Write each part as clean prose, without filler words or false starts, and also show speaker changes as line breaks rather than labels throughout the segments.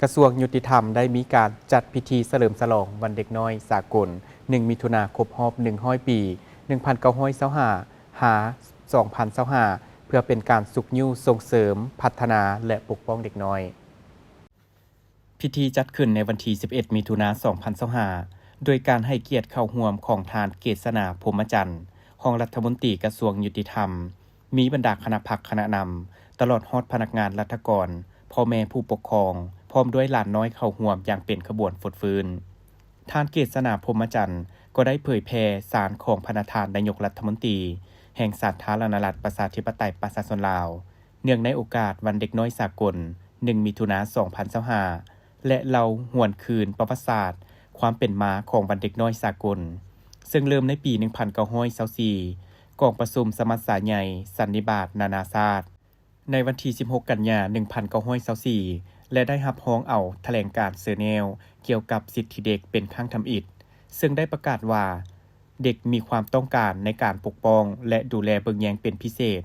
กระทรวงยุติธรรมได้มีการจัดพิธีเฉลิมฉลองวันเด็กน้อยสากล 1 มิถุนาครบรอบ100 ปี 1925 หา 2025 เพื่อเป็นการสุขยิ้วส่งเสริมพัฒนาและปกป้องเด็กน้อย พิธีจัดขึ้นในวันที่ 11 มิถุนายน 2025 โดยการให้เกียรติเข้าร่วมของทานเกษณา พรหมจันทร์รองรัฐมนตรีกระทรวงยุติธรรม มีบรรดาคณะพรรคคณะนำตลอดฮอดพนักงานรัฐกรพ่อแม่ผู้ปกครอง พร้อมด้วยหลานน้อยเข้าร่วมอย่างเป็นขบวนฟดฟื้นทานเกษณา พรหมจันทร์ก็ได้เผยแพร่สารของพระราชทานนายกรัฐมนตรีแห่งสาธารณรัฐประชาธิปไตยประชาชนลาวเนื่องในโอกาสวันเด็กน้อยสากล 1 มิถุนายน 2025 และเราหวนคืนประวัติศาสตร์ความเป็นมาของวันเด็กน้อยสากลซึ่งเริ่มในปี 1924 กองประชุมสมัชชาใหญ่สันนิบาตนานาชาติในวันที่ 16 กันยายน 1924 และได้รับร้องเอาแถลงการณ์เซอร์เนลเกี่ยวกับสิทธิเด็กเป็นครั้งทำอิฐซึ่งได้ประกาศว่าเด็กมีความต้องการในการปกป้องและดูแลเบิ่งแยงเป็นพิเศษ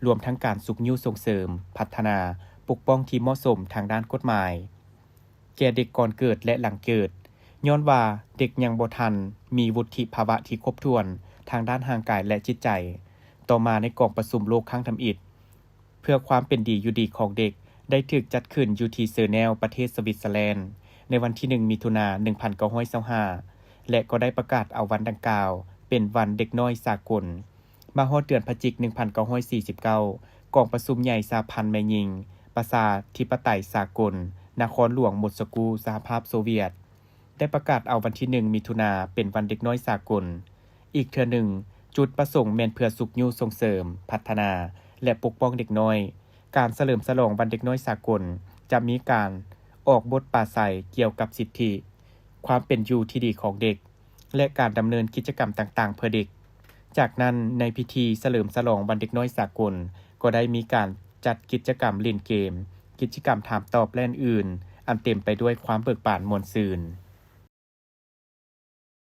รวมทั้งการสุขยิ้วส่งเสริมพัฒนาปกป้องที่เหมาะสมทางด้านกฎหมายแก่เด็กก่อนเกิดและหลังเกิดย้อนว่าเด็กยังบ่ทันมีวุฒิภาวะที่ครบถ้วนทางด้านร่างกายและจิตใจต่อมาในกองประชุมโลกครั้งทำอิฐเพื่อความเป็นดีอยู่ดีของเด็กได้ถูกจัดขึ้นอยู่ที่เซอร์แนลประเทศสวิตเซอร์แลนด์ในวันที่ 1 มิถุนายน 1925 และก็ได้ประกาศเอาวันดังกล่าวเป็นวันเด็กน้อยสากลมาฮอดเดือนพฤศจิกายน 1949 กองประชุมใหญ่สหพันธ์แม่หญิงประชาธิปไตยสากลนครหลวงมอสโกสหภาพโซเวียตได้ประกาศเอาวันที่ 1 มิถุนายนเป็นวันเด็กน้อยสากลอีกเทื่อหนึ่งจุดประสงค์แม่นเพื่อสุขยิ้วส่งเสริมพัฒนาและปกป้องเด็กน้อยการเฉลิมฉลองวันเด็กน้อยสากลจะมีการออกบทปราศัยเกี่ยวกับสิทธิความเป็นอยู่ที่ดีของเด็กและการดำเนินกิจกรรมต่างๆเพื่อเด็กจากนั้นในพิธีเฉลิมฉลองวันเด็กน้อยสากลก็ได้มีการจัดกิจกรรมเล่นเกมกิจกรรมถามตอบและอื่นๆอันเต็มไปด้วยความเบิกบานม่วนซื่น